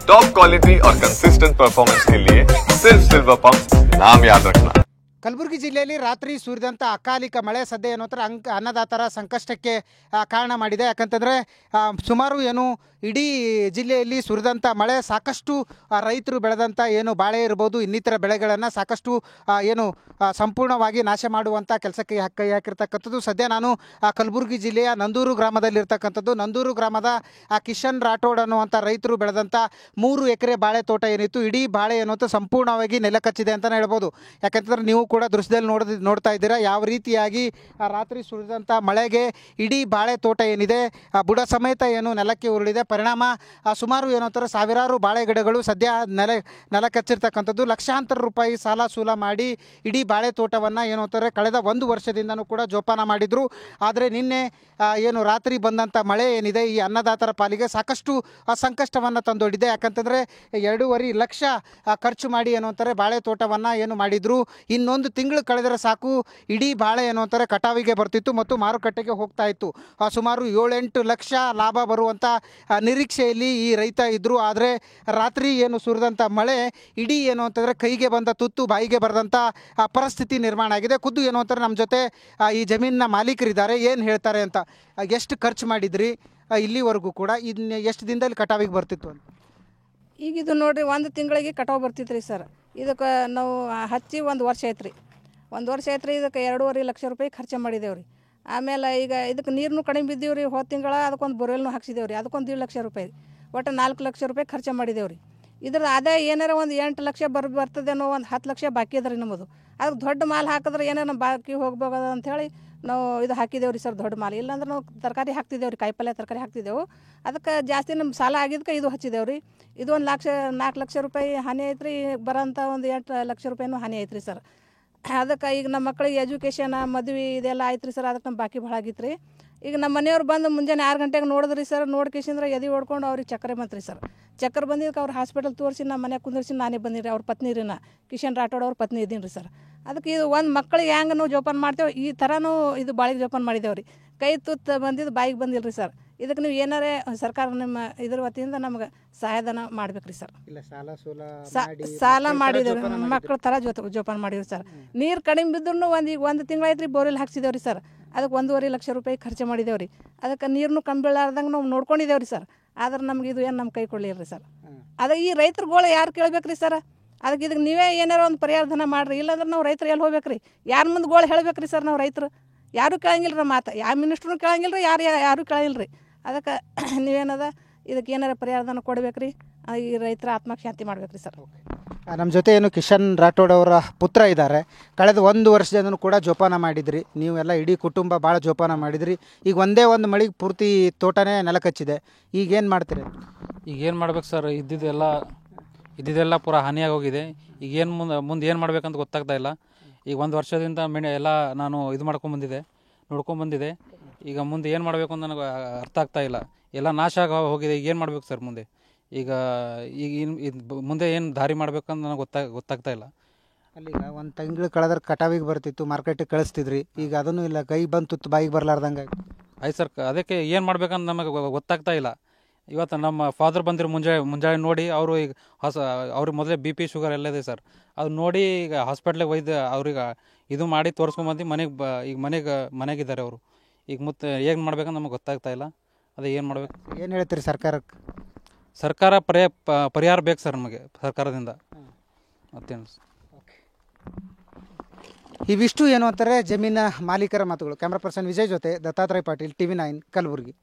Top quality और consistent performance के लिए सिर्फ सिल्वर पंप नाम याद रखना। ಕಲಬುರಗಿ ಜಿಲ್ಲೆಯಲ್ಲಿ ರಾತ್ರಿ ಸುರಿದಂಥ ಅಕಾಲಿಕ ಮಳೆ ಸದ್ಯ ಏನೋ ಥರ ಅನ್ನದಾತರ ಸಂಕಷ್ಟಕ್ಕೆ ಕಾರಣ ಮಾಡಿದೆ. ಯಾಕಂತಂದರೆ ಸುಮಾರು ಏನು ಇಡೀ ಜಿಲ್ಲೆಯಲ್ಲಿ ಸುರಿದಂಥ ಮಳೆ ಸಾಕಷ್ಟು ರೈತರು ಬೆಳೆದಂಥ ಏನು ಬಾಳೆ ಇರ್ಬೋದು ಇನ್ನಿತರ ಬೆಳೆಗಳನ್ನು ಸಾಕಷ್ಟು ಏನು ಸಂಪೂರ್ಣವಾಗಿ ನಾಶ ಮಾಡುವಂಥ ಕೆಲಸಕ್ಕೆ ಕೈ ಹಾಕಿರ್ತಕ್ಕಂಥದ್ದು. ಸದ್ಯ ನಾನು ಕಲಬುರಗಿ ಜಿಲ್ಲೆಯ ನಂದೂರು ಗ್ರಾಮದಲ್ಲಿರ್ತಕ್ಕಂಥದ್ದು. ನಂದೂರು ಗ್ರಾಮದ ಕಿಶನ್ ರಾಠೋಡ್ ಅನ್ನುವಂಥ ರೈತರು ಬೆಳೆದಂಥ 3 ಎಕರೆ ಬಾಳೆ ತೋಟ ಏನಿತ್ತು, ಇಡೀ ಬಾಳೆ ಅನ್ನೋದು ಸಂಪೂರ್ಣವಾಗಿ ನೆಲಕಚ್ಚಿದೆ ಅಂತಲೇ ಹೇಳ್ಬೋದು. ಯಾಕಂತಂದ್ರೆ ನೀವು ಕೂಡ ದೃಶ್ಯದಲ್ಲಿ ನೋಡ್ತಾ ಇದ್ದೀರಾ ಯಾವ ರೀತಿಯಾಗಿ ರಾತ್ರಿ ಸುರಿದಂಥ ಮಳೆಗೆ ಇಡೀ ಬಾಳೆ ತೋಟ ಏನಿದೆ ಬುಡ ಸಮೇತ ಏನು ನೆಲಕ್ಕೆ ಉರುಳಿದೆ. ಪರಿಣಾಮ ಸುಮಾರು ಏನಂತಾರೆ ಸಾವಿರಾರು ಬಾಳೆ ಗಿಡಗಳು ಸದ್ಯ ನೆಲಕಚ್ಚಿರ್ತಕ್ಕಂಥದ್ದು. ಲಕ್ಷಾಂತರ ರೂಪಾಯಿ ಸಾಲ ಸೂಲ ಮಾಡಿ ಇಡೀ ಬಾಳೆ ತೋಟವನ್ನು ಏನಂತಾರೆ ಕಳೆದ 1 ವರ್ಷದಿಂದನೂ ಕೂಡ ಜೋಪಾನ ಮಾಡಿದರು. ಆದರೆ ನಿನ್ನೆ ಏನು ರಾತ್ರಿ ಬಂದಂಥ ಮಳೆ ಏನಿದೆ ಈ ಅನ್ನದಾತರ ಪಾಲಿಗೆ ಸಾಕಷ್ಟು ಸಂಕಷ್ಟವನ್ನು ತಂದೊಡ್ಡಿದೆ. ಯಾಕಂತಂದರೆ 2.5 ಲಕ್ಷ ಖರ್ಚು ಮಾಡಿ ಏನು ಅಂತಾರೆ ಬಾಳೆ ತೋಟವನ್ನು ಏನು ಮಾಡಿದರು. ಇನ್ನೊಂದು ತಿಂಗಳು ಕಳೆದರೆ ಸಾಕು ಇಡೀ ಬಾಳೆ ಏನು ಅಂತಾರೆ ಕಟಾವಿಗೆ ಬರ್ತಿತ್ತು ಮತ್ತು ಮಾರುಕಟ್ಟೆಗೆ ಹೋಗ್ತಾ ಇತ್ತು. ಸುಮಾರು 7-8 ಲಕ್ಷ ಲಾಭ ಬರುವಂಥ ನಿರೀಕ್ಷೆಯಲ್ಲಿ ಈ ರೈತ ಇದ್ದರು. ಆದರೆ ರಾತ್ರಿ ಏನು ಸುರಿದಂಥ ಮಳೆ ಇಡೀ ಏನು ಅಂತಂದರೆ ಕೈಗೆ ಬಂದ ತುತ್ತು ಬಾಯಿಗೆ ಬರೆದಂಥ ಪರಿಸ್ಥಿತಿ ನಿರ್ಮಾಣ ಆಗಿದೆ. ಖುದ್ದು ಏನು ಅಂತಾರೆ ನಮ್ಮ ಜೊತೆ ಈ ಜಮೀನಿನ ಮಾಲೀಕರಿದ್ದಾರೆ, ಏನು ಹೇಳ್ತಾರೆ ಅಂತ. ಎಷ್ಟು ಖರ್ಚು ಮಾಡಿದ್ರಿ ಇಲ್ಲಿವರೆಗೂ ಕೂಡ, ಇನ್ನು ಎಷ್ಟು ದಿನದಲ್ಲಿ ಕಟಾವಿಗೆ ಬರ್ತಿತ್ತು ಅಂತ? ಈಗ ಇದು ನೋಡಿರಿ 1 ತಿಂಗಳಿಗೆ ಕಟಾವು ಬರ್ತಿತ್ತು ರೀ ಸರ್. ಇದಕ್ಕೆ ನಾವು ಹಚ್ಚಿ 1 ವರ್ಷ ಆಯ್ತು ರೀ. 1 ವರ್ಷ ಆಯ್ತು ರೀ. ಇದಕ್ಕೆ 2.5 ಲಕ್ಷ ರೂಪಾಯಿ ಖರ್ಚು ಮಾಡಿದ್ದೇವೆ ರೀ. ಆಮೇಲೆ ಈಗ ಇದಕ್ಕೆ ನೀರನ್ನು ಕಡಿಮೆ ಬಿದ್ದೀವಿ ರೀ. ಹೋದ ತಿಂಗಳ ಅದಕ್ಕೊಂದು ಬೋರ್ವೆಲ್ನು ಹಾಕ್ಸಿದ್ದೇವೆ ರೀ. ಅದಕ್ಕೊಂದು 1.5 ಲಕ್ಷ ರೂಪಾಯಿ, ಒಟ್ಟು 4 ಲಕ್ಷ ರೂಪಾಯಿ ಖರ್ಚು ಮಾಡಿದ್ದೇವೆ ರೀ. ಇದ್ರ ಅದೇ ಏನಾರ ಒಂದು 8 ಲಕ್ಷ ಬರ್ತದೇನೋ, ಒಂದು 10 ಲಕ್ಷ ಬಾಕಿ ಅದ ರೀ ನಮ್ಮದು. ಅದಕ್ಕೆ ದೊಡ್ಡ ಮಾಲ್ ಹಾಕಿದ್ರೆ ಏನೇನು ಬಾಕಿ ಹೋಗ್ಬೋದು ಅಂಥೇಳಿ ನಾವು ಇದು ಹಾಕಿದ್ದೇವೆ ರೀ ಸರ್, ದೊಡ್ಡ ಮಾಲ್. ಇಲ್ಲಾಂದ್ರೆ ನಾವು ತರಕಾರಿ ಹಾಕ್ತಿದ್ದೇವೆ ರೀ, ಕಾಯಿಪಲ್ಯ ತರಕಾರಿ ಹಾಕ್ತಿದ್ದೆವು. ಅದಕ್ಕೆ ಜಾಸ್ತಿ ನಮ್ಮ ಸಾಲ ಆಗಿದ್ದಕ್ಕೆ ಇದು ಹಚ್ಚಿದ್ದೇವೆ ರೀ. ಇದು 4 ಲಕ್ಷ ರೂಪಾಯಿ ಹಾನಿ ಐತೆ ರೀ. ಬರೋಂಥ ಒಂದು 8 ಲಕ್ಷ ರೂಪಾಯಿನೂ ಹಾನಿ ಐತೆ ರೀ ಸರ್. ಅದಕ್ಕೆ ಈಗ ನಮ್ಮ ಮಕ್ಳಿಗೆ ಎಜುಕೇಷನ್ ಮದುವೆ ಇದೆಲ್ಲ ಆಯ್ತು ರೀ ಸರ್. ಅದಕ್ಕೆ ನಮ್ಮ ಬಾಕಿ ಭಾಳ ಆಗಿತ್ತು ರೀ. ಈಗ ನಮ್ಮ ಮನೆಯವ್ರು ಬಂದು ಮುಂಜಾನೆ 6 ಗಂಟೆಗೆ ನೋಡಿದ್ರಿ ಸರ್. ನೋಡ್ಕೇಶಂದ್ರೆ ಎದೆ ಹೊಡ್ಕೊಂಡು ಅವ್ರಿಗೆ ಚಕ್ಕರೆ ಬಂತು ರೀ ಸರ್. ಚಕ್ಕರ್ ಬಂದಿದ್ದಕ್ಕೆ ಅವ್ರು ಹಾಸ್ಪಿಟಲ್ ತೋರಿಸಿ ನಮ್ಮ ಮನೆಗೆ ಕುಂದಿರ್ಸಿ ನಾನೇ ಬಂದಿರಿ. ಅವ್ರ ಪತ್ನಿ ರೀ, ಕಿಶನ್ ರಾಠೋಡ್ ಅವ್ರ ಪತ್ನಿ ಇದ್ದೀನಿ ರೀ ಸರ್. ಅದಕ್ಕೆ ಇದು ಒಂದು ಮಕ್ಳಿಗೆ ಹೆಂಗೆ ನಾವು ಜೋಪಾನ ಮಾಡ್ತೇವೆ ಈ ಥರನೂ ಇದು ಬಾಳಿಗೆ ಜೋಪಾನ ಮಾಡಿದ್ದೇವೆ ರೀ. ಕೈ ತುತ್ತು ಬಂದಿದ್ದು ಬಾಯಿಗೆ ಬಂದಿಲ್ಲ ರೀ ಸರ್. ಇದಕ್ಕೆ ನೀವು ಏನಾರೇ ಸರ್ಕಾರ ನಿಮ್ಮ ಇದ್ರ ವತಿಯಿಂದ ನಮ್ಗೆ ಸಹಾಯಧನ ಮಾಡ್ಬೇಕು ರೀ ಸರ್. ಇಲ್ಲ ಸಾಲ ಮಾಡಿದೇವೆ, ಮಕ್ಕಳ ಥರ ಜೋಪಾನ ಮಾಡಿವ್ರಿ ಸರ್. ನೀರು ಕಡಿಮೆ ಬಿದ್ದರೂ ಈಗ 1 ತಿಂಗಳಾಯ್ತು ರೀ ಬೋರ್ವೆಲ್ ಹಾಕ್ಸಿದೇವೆ ರೀ ಸರ್. ಅದಕ್ಕೆ 1.5 ಲಕ್ಷ ರೂಪಾಯಿ ಖರ್ಚು ಮಾಡಿದ್ದೇವೆ ರೀ. ಅದಕ್ಕೆ ನೀರನ್ನು ಕಮ್ಮಿ ಬೀಳಾರ್ದಂಗೆ ನಾವು ನೋಡ್ಕೊಂಡಿದ್ದೇವೆ ರೀ ಸರ್. ಆದ್ರೆ ನಮ್ಗೆ ಇದು ಏನು ನಮ್ಮ ಕೈ ಕೊಡಲಿಲ್ಲ ರೀ ಸರ್. ಅದೇ ಈ ರೈತರುಗಳು ಯಾರು ಕೇಳ್ಬೇಕು ರೀ ಸರ್? ಅದಕ್ಕೆ ಇದಕ್ಕೆ ನೀವೇ ಏನಾರ ಒಂದು ಪರಿಹಾರ ಧನ ಮಾಡಿರಿ. ಇಲ್ಲಾಂದ್ರೆ ನಾವು ರೈತರು ಎಲ್ಲಿ ಹೋಗ್ಬೇಕು ರೀ? ಯಾರ ಮುಂದೆ ಗೋಳು ಹೇಳ್ಬೇಕು ರೀ ಸರ್? ನಾವು ರೈತರು ಯಾರೂ ಕೇಳಂಗಿಲ್ಲ ರೀ ಮಾತು. ಯಾವ ಮಿನಿಸ್ಟ್ರೂ ಕೇಳಂಗಿಲ್ಲ ರೀ, ಯಾರೂ ಕೇಳಂಗಿಲ್ಲ ರೀ. ಅದಕ್ಕೆ ನೀವೇನದ ಇದಕ್ಕೆ ಏನಾರ ಪರಿಹಾರ ಧನ ಕೊಡ್ಬೇಕು ರೀ. ಈ ರೈತರ ಆತ್ಮಶಾಂತಿ ಮಾಡ್ಬೇಕು ರೀ ಸರ್. ನಮ್ಮ ಜೊತೆ ಏನು ಕಿಶನ್ ರಾಠೋಡ್ ಅವರ ಪುತ್ರ ಇದ್ದಾರೆ. ಕಳೆದ 1 ವರ್ಷದಿಂದನೂ ಕೂಡ ಜೋಪಾನ ಮಾಡಿದ್ರಿ ನೀವೆಲ್ಲ, ಇಡೀ ಕುಟುಂಬ ಭಾಳ ಜೋಪಾನ ಮಾಡಿದ್ರಿ. ಈಗ ಒಂದೇ ಒಂದು ಮಳೆಗೆ ಪೂರ್ತಿ ತೋಟನೇ ನೆಲಕಚ್ಚಿದೆ. ಈಗೇನು ಮಾಡ್ತೀರಿ? ಈಗೇನು ಮಾಡ್ಬೇಕು ಸರ್? ಇದ್ದಿದ್ದೆಲ್ಲ ಪೂರ ಹಾನಿಯಾಗಿ ಹೋಗಿದೆ. ಈಗ ಏನು ಮುಂದೆ ಏನು ಮಾಡ್ಬೇಕಂತ ಗೊತ್ತಾಗ್ತಾ ಇಲ್ಲ. ಈಗ 1 ವರ್ಷದಿಂದ ಎಲ್ಲ ನಾನು ಇದು ನೋಡ್ಕೊಂಬಂದಿದೆ. ಈಗ ಮುಂದೆ ಏನು ಮಾಡಬೇಕು ಅಂತ ನನಗೆ ಅರ್ಥ ಆಗ್ತಾ ಇಲ್ಲ. ಎಲ್ಲ ನಾಶ ಆಗಿ ಹೋಗಿದೆ. ಈಗ ಏನು ಮಾಡ್ಬೇಕು ಸರ್ ಮುಂದೆ? ಈಗ ಮುಂದೆ ಏನು ದಾರಿ ಮಾಡ್ಬೇಕಂತ ನನಗೆ ಗೊತ್ತಾಗ್ತಾ ಇಲ್ಲ. ಅಲ್ಲಿಗ 1 ತಿಂಗಳು ಕಳೆದ್ರೆ ಕಟಾವಿಗೆ ಬರ್ತಿತ್ತು, ಮಾರ್ಕೆಟಿಗೆ ಕಳಿಸ್ತಿದ್ರಿ. ಈಗ ಅದನ್ನು ಇಲ್ಲ, ಕೈ ಬಂತು ಬಾಯಿಗೆ ಬರಲಾರ್ದಂಗೆ ಆಯ್ತು ಸರ್. ಅದಕ್ಕೆ ಏನು ಮಾಡ್ಬೇಕಂತ ನಮಗೆ ಗೊತ್ತಾಗ್ತಾ ಇಲ್ಲ. ಇವತ್ತು ನಮ್ಮ ಫಾದರ್ ಬಂದಿರೋ ಮುಂಜಾನೆ ನೋಡಿ ಅವರು ಈಗ ಅವ್ರಿಗೆ ಮೊದಲೇ BP ಶುಗರ್ ಎಲ್ಲ ಇದೆ ಸರ್. ಅದು ನೋಡಿ ಈಗ ಹಾಸ್ಪಿಟ್ಲಿಗೆ ಒಯ್ದು ಅವ್ರಿಗೆ ಇದು ಮಾಡಿ ತೋರಿಸ್ಕೊಂಬಂದು ಈಗ ಮನೆಗಿದ್ದಾರೆ ಅವರು. ಈಗ ಮತ್ತೆ ಏನು ಮಾಡ್ಬೇಕಂತ ನಮಗೆ ಗೊತ್ತಾಗ್ತಾ ಇಲ್ಲ. ಅದೇ ಏನು ಮಾಡ್ಬೇಕು? ಏನು ಹೇಳ್ತೀರಿ ಸರ್ಕಾರಕ್ಕೆ? ಸರ್ಕಾರ ಪರಿಹಾರ ಬೇಕು ಸರ್ ನಮಗೆ ಸರ್ಕಾರದಿಂದ. ಮತ್ತೇನು? ಇವಿಷ್ಟು ಏನು ಅಂತಾರೆ ಜಮೀನ ಮಾಲೀಕರ ಮಾತುಗಳು. ಕ್ಯಾಮ್ರಾ ಪರ್ಸನ್ ವಿಜಯ್ ಜೊತೆ ದತ್ತಾತ್ರೇಯ ಪಾಟೀಲ್, TV9 ಕಲಬುರಗಿ.